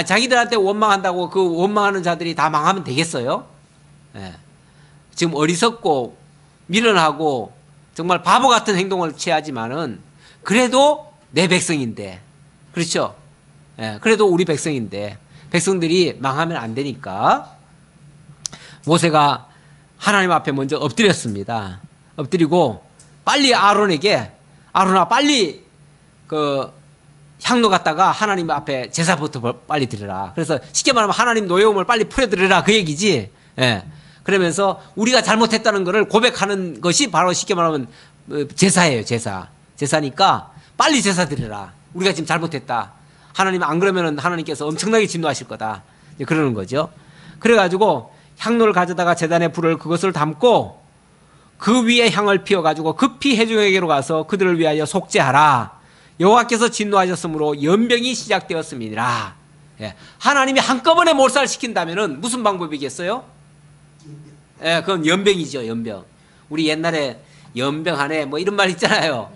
[SPEAKER 1] 자기들한테 원망한다고 그 원망하는 자들이 다 망하면 되겠어요? 지금 어리석고 미련하고 정말 바보 같은 행동을 취하지만은 그래도 내 백성인데, 그렇죠? 예, 그래도 우리 백성인데 백성들이 망하면 안 되니까 모세가 하나님 앞에 먼저 엎드렸습니다. 엎드리고 빨리 아론아 빨리 그 향로 갖다가 하나님 앞에 제사부터 빨리 드려라. 그래서 쉽게 말하면 하나님 노여움을 빨리 풀어드려라 그 얘기지. 예. 그러면서 우리가 잘못했다는 것을 고백하는 것이 바로 쉽게 말하면 제사예요. 제사니까 빨리 제사 드려라. 우리가 지금 잘못했다. 하나님 안 그러면은 하나님께서 엄청나게 진노하실 거다. 그러는 거죠. 그래가지고 향로를 가져다가 제단에 불을 그것을 담고 그 위에 향을 피워가지고 급히 회중에게로 가서 그들을 위하여 속죄하라. 여호와께서 진노하셨으므로 연병이 시작되었습니다. 예. 하나님이 한꺼번에 몰살시킨다면은 무슨 방법이겠어요? 예, 그건 연병이죠, 연병. 우리 옛날에 연병하네 뭐 이런 말 있잖아요.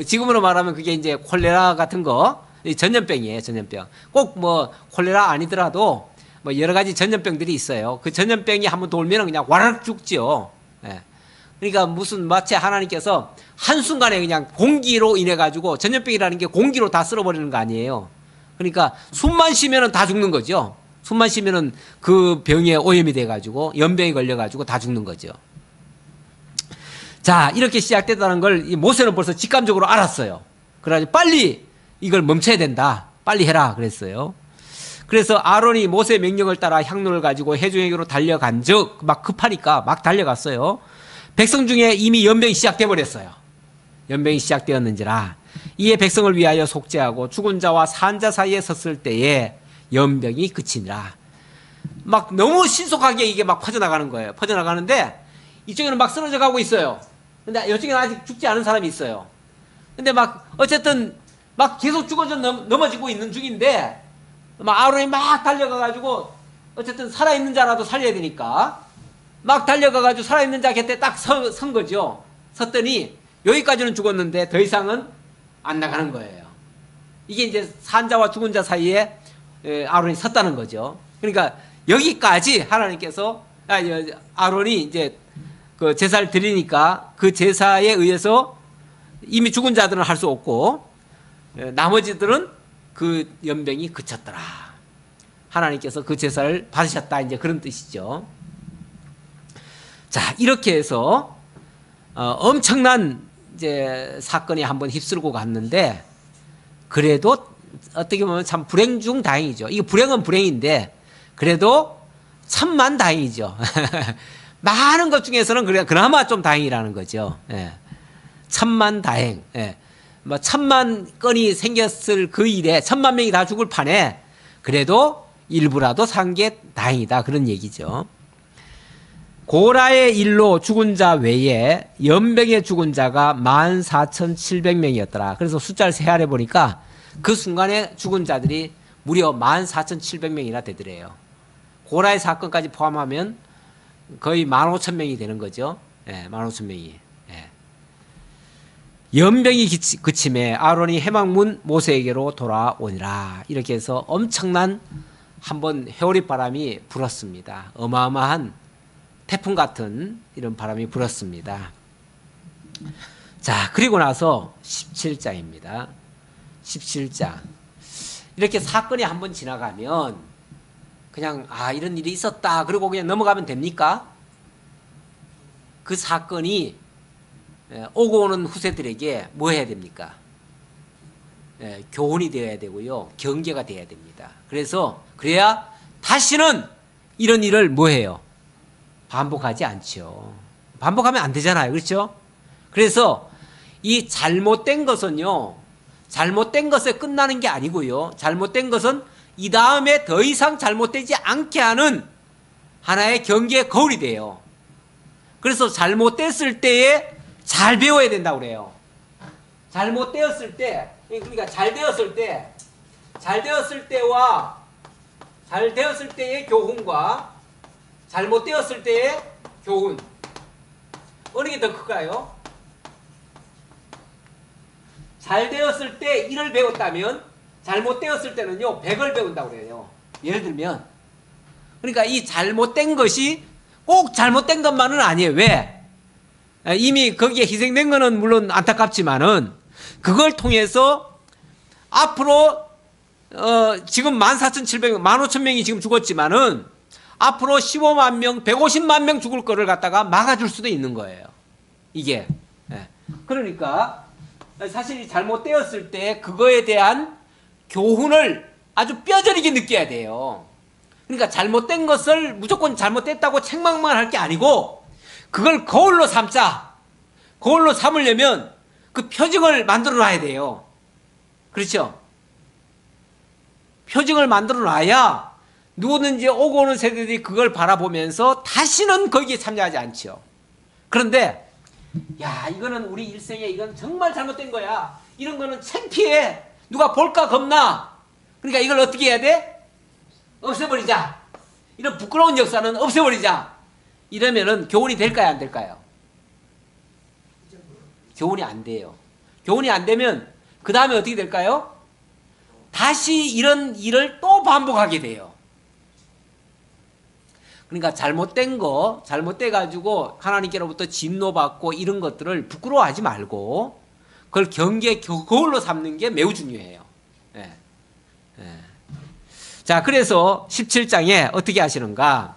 [SPEAKER 1] 지금으로 말하면 그게 이제 콜레라 같은 거, 전염병이에요, 전염병. 꼭 뭐 콜레라 아니더라도 뭐 여러 가지 전염병들이 있어요. 그 전염병이 한번 돌면은 그냥 와르륵 죽지요. 예. 그러니까 무슨 마치 하나님께서 한순간에 그냥 공기로 인해 가지고 전염병이라는 게 공기로 다 쓸어버리는 거 아니에요. 그러니까 숨만 쉬면은 다 죽는 거죠. 숨만 쉬면은 그 병에 오염이 돼 가지고 연병이 걸려 가지고 다 죽는 거죠. 자, 이렇게 시작됐다는 걸 이 모세는 벌써 직감적으로 알았어요. 그래가지고 빨리 이걸 멈춰야 된다. 빨리 해라 그랬어요. 그래서 아론이 모세의 명령을 따라 향로를 가지고 회중에게로 달려간 즉 막 급하니까 막 달려갔어요. 백성 중에 이미 연병이 시작돼 버렸어요. 연병이 시작되었는지라 이에 백성을 위하여 속죄하고 죽은 자와 산 자 사이에 섰을 때에 연병이 그치니라. 막 너무 신속하게 이게 막 퍼져나가는 거예요. 퍼져나가는데 이쪽에는 막 쓰러져 가고 있어요. 근데 이쪽에는 아직 죽지 않은 사람이 있어요. 근데 막 어쨌든 막 계속 죽어져 넘어지고 있는 중인데 막 아론이 막 달려가가지고 어쨌든 살아있는 자라도 살려야 되니까 막 달려가가지고 살아있는 자 곁에 딱 선 거죠. 섰더니 여기까지는 죽었는데 더 이상은 안 나가는 거예요. 이게 이제 산자와 죽은 자 사이에 아론이 섰다는 거죠. 그러니까 여기까지 하나님께서 아론이 이제 그 제사를 드리니까 그 제사에 의해서 이미 죽은 자들은 할 수 없고 나머지들은 그 연병이 그쳤더라. 하나님께서 그 제사를 받으셨다. 이제 그런 뜻이죠. 자, 이렇게 해서 엄청난 이제 사건이 한번 휩쓸고 갔는데 그래도 어떻게 보면 참 불행 중 다행이죠. 이게 불행은 불행인데 그래도 천만 다행이죠. 많은 것 중에서는 그나마 좀 다행이라는 거죠. 예. 천만 다행. 예. 뭐 천만 건이 생겼을 그 일에 천만 명이 다 죽을 판에 그래도 일부라도 산 게 다행이다. 그런 얘기죠. 고라의 일로 죽은 자 외에 연병에 죽은 자가 14,700명이었더라. 그래서 숫자를 세하려 보니까 그 순간에 죽은 자들이 무려 14,700명이나 되더래요. 고라의 사건까지 포함하면 거의 15,000명이 되는 거죠. 예, 15,000명이. 예. 연병이 그침에 아론이 해망문 모세에게로 돌아오니라. 이렇게 해서 엄청난 한번 회오리 바람이 불었습니다. 어마어마한 태풍 같은 이런 바람이 불었습니다. 자, 그리고 나서 17장입니다. 17장. 이렇게 사건이 한번 지나가면 그냥 이런 일이 있었다 그리고 그냥 넘어가면 됩니까? 그 사건이 오고 오는 후세들에게 뭐 해야 됩니까? 교훈이 되어야 되고요. 경계가 되어야 됩니다. 그래야 다시는 이런 일을 뭐 해요? 반복하지 않죠. 반복하면 안 되잖아요. 그렇죠? 그래서 이 잘못된 것은요. 잘못된 것에 끝나는 게 아니고요. 잘못된 것은 이 다음에 더 이상 잘못되지 않게 하는 하나의 경계의 거울이 돼요. 그래서 잘못됐을 때에 잘 배워야 된다고 그래요. 잘못되었을 때, 그러니까 잘 되었을 때의 교훈과 잘못되었을 때의 교훈. 어느 게 더 클까요? 잘 되었을 때 1을 배웠다면 잘못되었을 때는요 100을 배운다고 그래요. 예를 들면 그러니까 이 잘못된 것이 꼭 잘못된 것만은 아니에요. 왜? 이미 거기에 희생된 거는 물론 안타깝지만은 그걸 통해서 앞으로 지금 14,700명, 15,000명이 지금 죽었지만은 앞으로 15만 명, 150만 명 죽을 거를 갖다가 막아줄 수도 있는 거예요. 이게. 그러니까 사실이 잘못되었을 때 그거에 대한 교훈을 아주 뼈저리게 느껴야 돼요. 그러니까 잘못된 것을 무조건 잘못됐다고 책망만 할 게 아니고 그걸 거울로 삼자. 거울로 삼으려면 그 표징을 만들어 놔야 돼요. 그렇죠? 표징을 만들어 놔야 누구든지 오고 오는 세대들이 그걸 바라보면서 다시는 거기에 참여하지 않죠. 그런데 야, 이거는 우리 일생에 이건 정말 잘못된 거야. 이런 거는 창피해. 누가 볼까 겁나. 그러니까 이걸 어떻게 해야 돼? 없애버리자. 이런 부끄러운 역사는 없애버리자. 이러면은 교훈이 될까요, 안 될까요? 교훈이 안 돼요. 교훈이 안 되면 그 다음에 어떻게 될까요? 다시 이런 일을 또 반복하게 돼요. 그러니까 잘못된 거, 잘못돼가지고 하나님께로부터 진노받고 이런 것들을 부끄러워하지 말고 그걸 경계 거울로 삼는 게 매우 중요해요. 예. 예. 자, 그래서 17장에 어떻게 하시는가?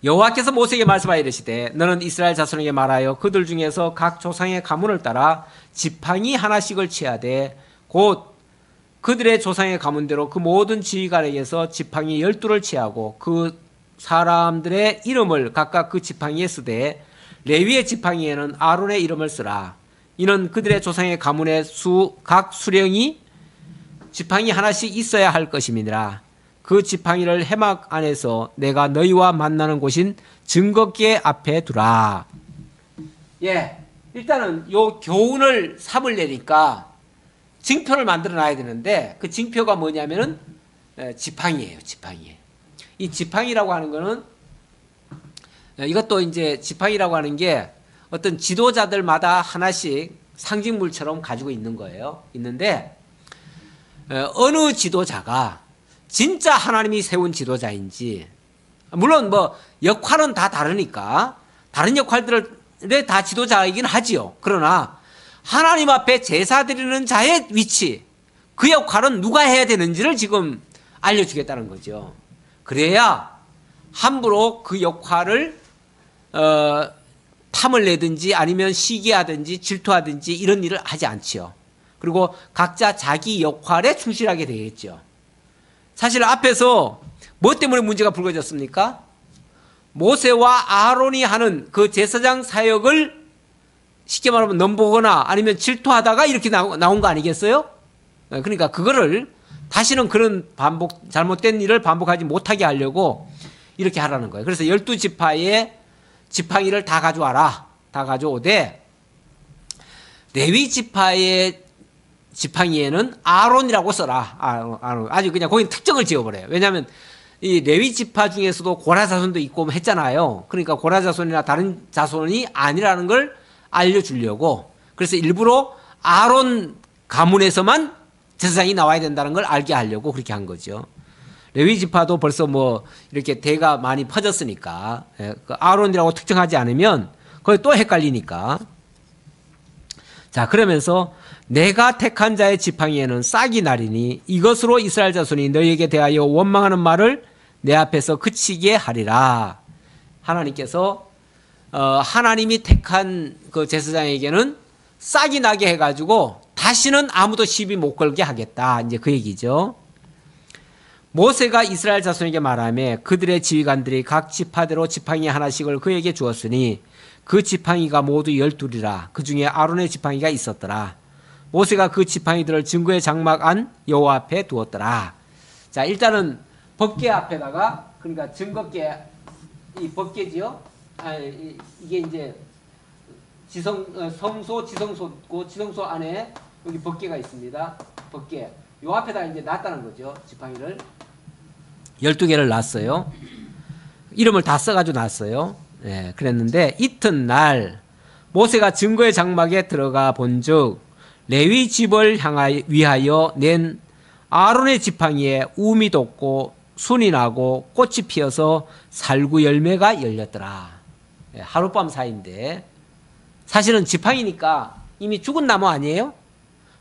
[SPEAKER 1] 여호와께서 모세에게 말씀하여 이르시되 너는 이스라엘 자손에게 말하여 그들 중에서 각 조상의 가문을 따라 지팡이 하나씩을 취하되 곧 그들의 조상의 가문대로 그 모든 지휘관에게서 지팡이 12를 취하고 그 사람들의 이름을 각각 그 지팡이에 쓰되 레위의 지팡이에는 아론의 이름을 쓰라. 이는 그들의 조상의 가문의 각 수령이 지팡이 하나씩 있어야 할 것임이니라. 그 지팡이를 해막 안에서 내가 너희와 만나는 곳인 증거궤 앞에 두라. 예, 일단은 요 교훈을 삼으려니까 징표를 만들어 놔야 되는데 그 징표가 뭐냐면은 지팡이예요. 지팡이. 이 지팡이라고 하는 거는 이것도 이제 지팡이라고 하는 게 어떤 지도자들마다 하나씩 상징물처럼 가지고 있는 거예요. 있는데 어느 지도자가 진짜 하나님이 세운 지도자인지, 물론 뭐 역할은 다 다르니까 다른 역할들에 다 지도자이긴 하지요. 그러나 하나님 앞에 제사 드리는 자의 위치, 그 역할은 누가 해야 되는지를 지금 알려주겠다는 거죠. 그래야 함부로 그 역할을 탐을 내든지 아니면 시기하든지 질투하든지 이런 일을 하지 않지요. 그리고 각자 자기 역할에 충실하게 되겠죠. 사실 앞에서 뭐 때문에 문제가 불거졌습니까? 모세와 아론이 하는 그 제사장 사역을 쉽게 말하면 넘보거나 아니면 질투하다가 이렇게 나온 거 아니겠어요? 그러니까 그거를 다시는 그런 잘못된 일을 반복하지 못하게 하려고 이렇게 하라는 거예요. 그래서 12지파의 지팡이를 다 가져와라. 다 가져오되 레위 지파의 지팡이에는 아론이라고 써라. 아주 그냥 거긴 특정을 지어버려요. 왜냐하면 이 레위 지파 중에서도 고라 자손도 있고 했잖아요. 그러니까 고라 자손이나 다른 자손이 아니라는 걸 알려주려고, 그래서 일부러 아론 가문에서만 제사장이 나와야 된다는 걸 알게 하려고 그렇게 한 거죠. 레위 지파도 벌써 뭐 이렇게 대가 많이 퍼졌으니까 아론이라고 특정하지 않으면 거기 또 헷갈리니까. 자, 그러면서 내가 택한 자의 지팡이에는 싹이 나리니 이것으로 이스라엘 자손이 너희에게 대하여 원망하는 말을 내 앞에서 그치게 하리라. 하나님께서 하나님이 택한 그 제사장에게는 싹이 나게 해가지고 다시는 아무도 시비 못 걸게 하겠다. 이제 그 얘기죠. 모세가 이스라엘 자손에게 말하며 그들의 지휘관들이 각 지파대로 지팡이 하나씩을 그에게 주었으니 그 지팡이가 모두 12이라. 그 중에 아론의 지팡이가 있었더라. 모세가 그 지팡이들을 증거의 장막 안 여호와 앞에 두었더라. 자, 일단은 법궤 앞에다가, 그러니까 증거궤, 이 법궤지요. 이게 이제 성소, 지성소고 지성소 안에 여기 법궤가 있습니다. 법궤. 요 앞에다 이제 놨다는 거죠. 지팡이를 12개를 놨어요. 이름을 다 써가지고 놨어요. 예, 그랬는데 이튿날 모세가 증거의 장막에 들어가 본즉 레위 집을 위하여 낸 아론의 지팡이에 움이 돋고 순이 나고 꽃이 피어서 살구 열매가 열렸더라. 예, 하룻밤 사이인데 사실은 지팡이니까 이미 죽은 나무 아니에요?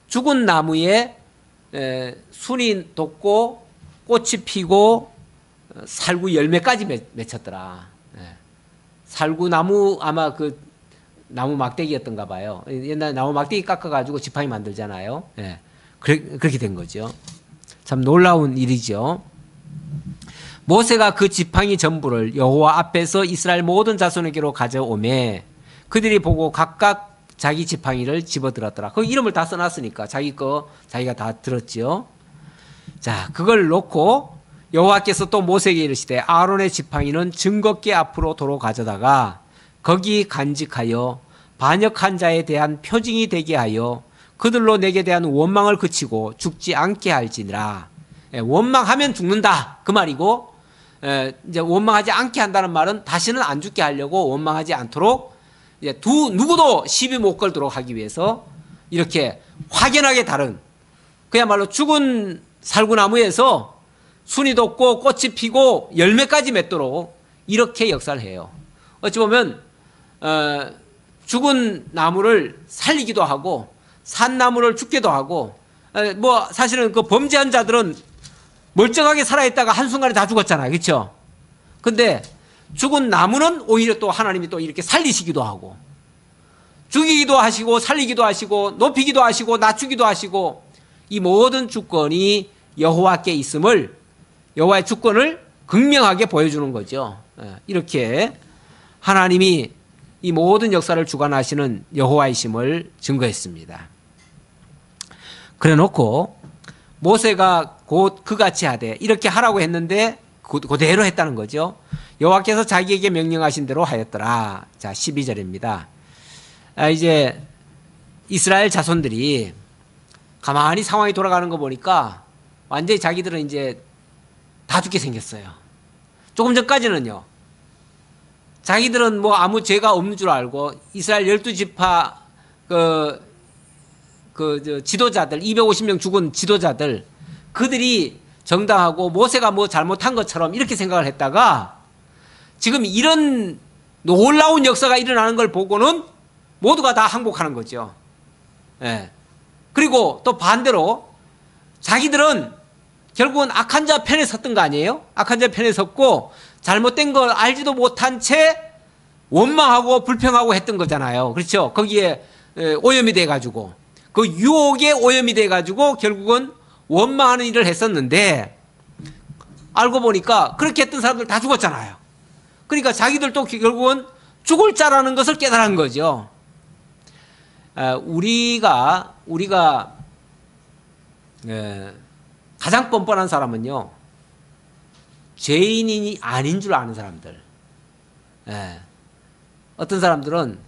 [SPEAKER 1] 죽은 나무에 순이 돋고 꽃이 피고 살구 열매까지 맺혔더라. 살구나무 아마 그 나무 막대기였던가 봐요. 옛날에 나무 막대기 깎아가지고 지팡이 만들잖아요. 그렇게 된 거죠. 참 놀라운 일이죠. 모세가 그 지팡이 전부를 여호와 앞에서 이스라엘 모든 자손에게로 가져오매 그들이 보고 각각 자기 지팡이를 집어들었더라. 그 이름을 다 써놨으니까 자기 거 자기가 다 들었죠. 자, 그걸 놓고 여호와께서 또 모세에게 이르시되 아론의 지팡이는 증거궤 앞으로 도로 가져다가 거기 간직하여 반역한 자에 대한 표징이 되게 하여 그들로 내게 대한 원망을 그치고 죽지 않게 할지니라. 원망하면 죽는다 그 말이고, 이제 원망하지 않게 한다는 말은 다시는 안 죽게 하려고 원망하지 않도록 이제 누구도 시비 못 걸도록 하기 위해서 이렇게 확연하게 다른, 그야말로 죽은 살구나무에서 순이 돋고 꽃이 피고 열매까지 맺도록 이렇게 역사를 해요. 어찌 보면 죽은 나무를 살리기도 하고 산 나무를 죽게도 하고, 뭐 사실은 그 범죄한 자들은 멀쩡하게 살아있다가 한순간에 다 죽었잖아요. 그렇죠? 근데 죽은 나무는 오히려 또 하나님이 또 이렇게 살리시기도 하고 죽이기도 하시고 살리기도 하시고 높이기도 하시고 낮추기도 하시고, 이 모든 주권이 여호와께 있음을, 여호와의 주권을 극명하게 보여주는 거죠. 이렇게 하나님이 이 모든 역사를 주관하시는 여호와이심을 증거했습니다. 그래 놓고 모세가 곧 그같이 하되, 이렇게 하라고 했는데 그대로 했다는 거죠. 여호와께서 자기에게 명령하신 대로 하였더라. 자, 12절입니다. 이제 이스라엘 자손들이 가만히 상황이 돌아가는 거 보니까 완전히 자기들은 이제 다 죽게 생겼어요. 조금 전까지는요, 자기들은 뭐 아무 죄가 없는 줄 알고 이스라엘 12지파 지도자들, 250명 죽은 지도자들, 그들이 정당하고 모세가 뭐 잘못한 것처럼 이렇게 생각을 했다가 지금 이런 놀라운 역사가 일어나는 걸 보고는 모두가 다 항복하는 거죠. 그리고 또 반대로 자기들은 결국은 악한 자 편에 섰던 거 아니에요? 악한 자 편에 섰고 잘못된 걸 알지도 못한 채 원망하고 불평하고 했던 거잖아요. 그렇죠? 거기에 오염이 돼가지고, 그 유혹에 오염이 돼가지고 결국은 원망하는 일을 했었는데, 알고 보니까 그렇게 했던 사람들 다 죽었잖아요. 그러니까 자기들도 결국은 죽을 자라는 것을 깨달은 거죠. 우리가 가장 뻔뻔한 사람은요, 죄인이 아닌 줄 아는 사람들. 어떤 사람들은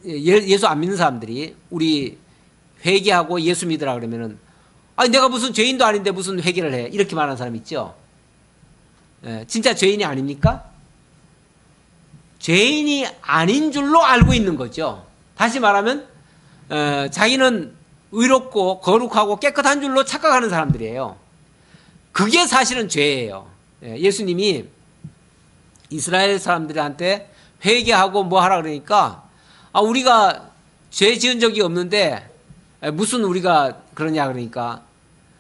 [SPEAKER 1] 예수 안 믿는 사람들이 우리 회개하고 예수 믿으라 그러면은, 내가 무슨 죄인도 아닌데 무슨 회개를 해, 이렇게 말하는 사람 있죠. 진짜 죄인이 아닙니까? 죄인이 아닌 줄로 알고 있는 거죠. 다시 말하면 자기는 의롭고 거룩하고 깨끗한 줄로 착각하는 사람들이에요. 그게 사실은 죄예요. 예수님이 이스라엘 사람들한테 회개하고 뭐 하라 그러니까, 우리가 죄 지은 적이 없는데 무슨 우리가 그러냐 그러니까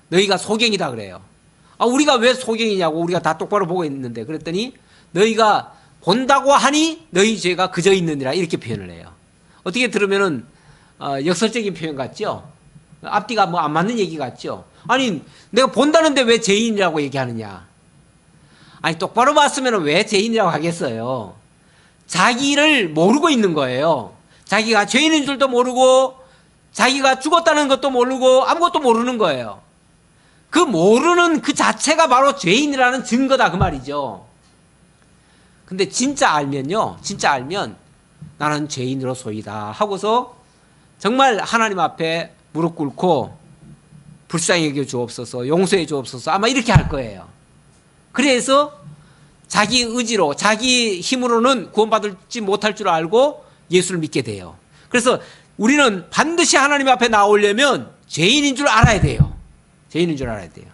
[SPEAKER 1] 너희가 소경이다 그래요. 우리가 왜 소경이냐고, 우리가 다 똑바로 보고 있는데. 그랬더니 너희가 본다고 하니 너희 죄가 그저 있느니라, 이렇게 표현을 해요. 어떻게 들으면은 역설적인 표현 같죠? 앞뒤가 뭐 안 맞는 얘기 같죠? 아니, 내가 본다는데 왜 죄인이라고 얘기하느냐? 아니, 똑바로 봤으면 왜 죄인이라고 하겠어요? 자기를 모르고 있는 거예요. 자기가 죄인인 줄도 모르고 자기가 죽었다는 것도 모르고 아무것도 모르는 거예요. 그 모르는 그 자체가 바로 죄인이라는 증거다 그 말이죠. 근데 진짜 알면요, 진짜 알면 나는 죄인으로소이다 하고서 정말 하나님 앞에 무릎 꿇고 불쌍히 여겨 주옵소서, 용서해 주옵소서, 아마 이렇게 할 거예요. 그래서 자기 의지로, 자기 힘으로는 구원받지 못할 줄 알고 예수를 믿게 돼요. 그래서 우리는 반드시 하나님 앞에 나오려면 죄인인 줄 알아야 돼요. 죄인인 줄 알아야 돼요.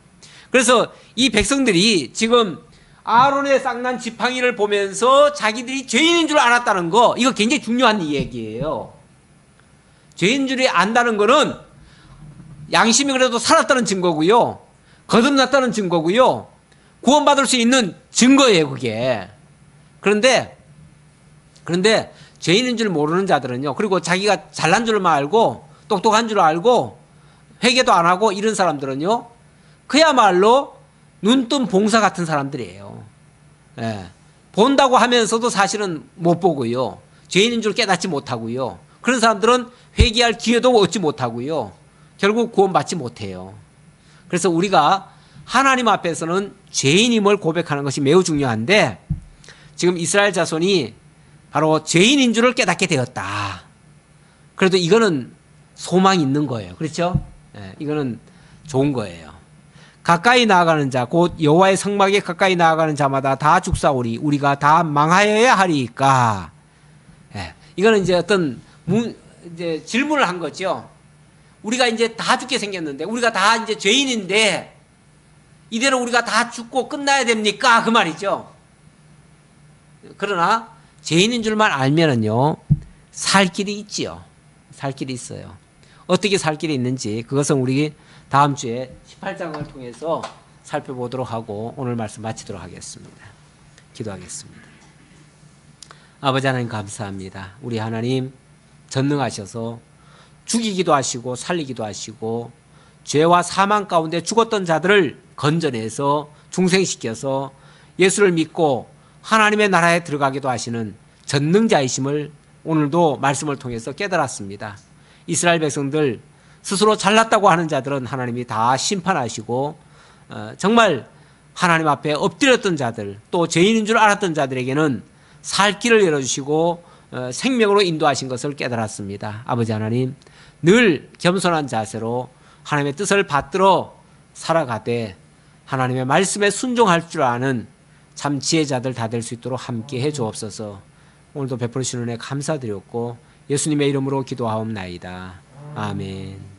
[SPEAKER 1] 그래서 이 백성들이 지금 아론의 쌍난 지팡이를 보면서 자기들이 죄인인 줄 알았다는 거, 이거 굉장히 중요한 얘기예요. 죄인인 줄 안다는 거는 양심이 그래도 살았다는 증거고요, 거듭났다는 증거고요, 구원받을 수 있는 증거예요, 그게. 그런데 죄인인 줄 모르는 자들은요, 그리고 자기가 잘난 줄만 알고 똑똑한 줄 알고 회개도 안 하고 이런 사람들은요, 그야말로 눈뜬 봉사 같은 사람들이에요. 예. 본다고 하면서도 사실은 못 보고요, 죄인인 줄 깨닫지 못하고요, 그런 사람들은 회개할 기회도 얻지 못하고요, 결국 구원받지 못해요. 그래서 우리가 하나님 앞에서는 죄인임을 고백하는 것이 매우 중요한데, 지금 이스라엘 자손이 바로 죄인인 줄을 깨닫게 되었다. 그래도 이거는 소망이 있는 거예요. 그렇죠? 예, 이거는 좋은 거예요. 가까이 나아가는 자, 곧 여호와의 성막에 가까이 나아가는 자마다 다 죽사오리. 우리가 다 망하여야 하리까. 예, 이거는 이제 어떤 이제 질문을 한 거죠. 우리가 이제 다 죽게 생겼는데, 우리가 다 이제 죄인인데 이대로 우리가 다 죽고 끝나야 됩니까? 그 말이죠. 그러나 죄인인 줄만 알면은요, 살 길이 있지요. 살 길이 있어요. 어떻게 살 길이 있는지 그것은 우리 다음 주에 18장을 통해서 살펴보도록 하고 오늘 말씀 마치도록 하겠습니다. 기도하겠습니다. 아버지 하나님 감사합니다. 우리 하나님 전능하셔서 죽이기도 하시고 살리기도 하시고 죄와 사망 가운데 죽었던 자들을 건져내서 중생시켜서 예수를 믿고 하나님의 나라에 들어가기도 하시는 전능자이심을 오늘도 말씀을 통해서 깨달았습니다. 이스라엘 백성들 스스로 잘났다고 하는 자들은 하나님이 다 심판하시고 정말 하나님 앞에 엎드렸던 자들, 또 죄인인 줄 알았던 자들에게는 살 길을 열어주시고 생명으로 인도하신 것을 깨달았습니다. 아버지 하나님, 늘 겸손한 자세로 하나님의 뜻을 받들어 살아가되 하나님의 말씀에 순종할 줄 아는 참 지혜자들 다 될 수 있도록 함께 해 주옵소서. 오늘도 베풀으신 은혜 감사드렸고 예수님의 이름으로 기도하옵나이다. 아멘.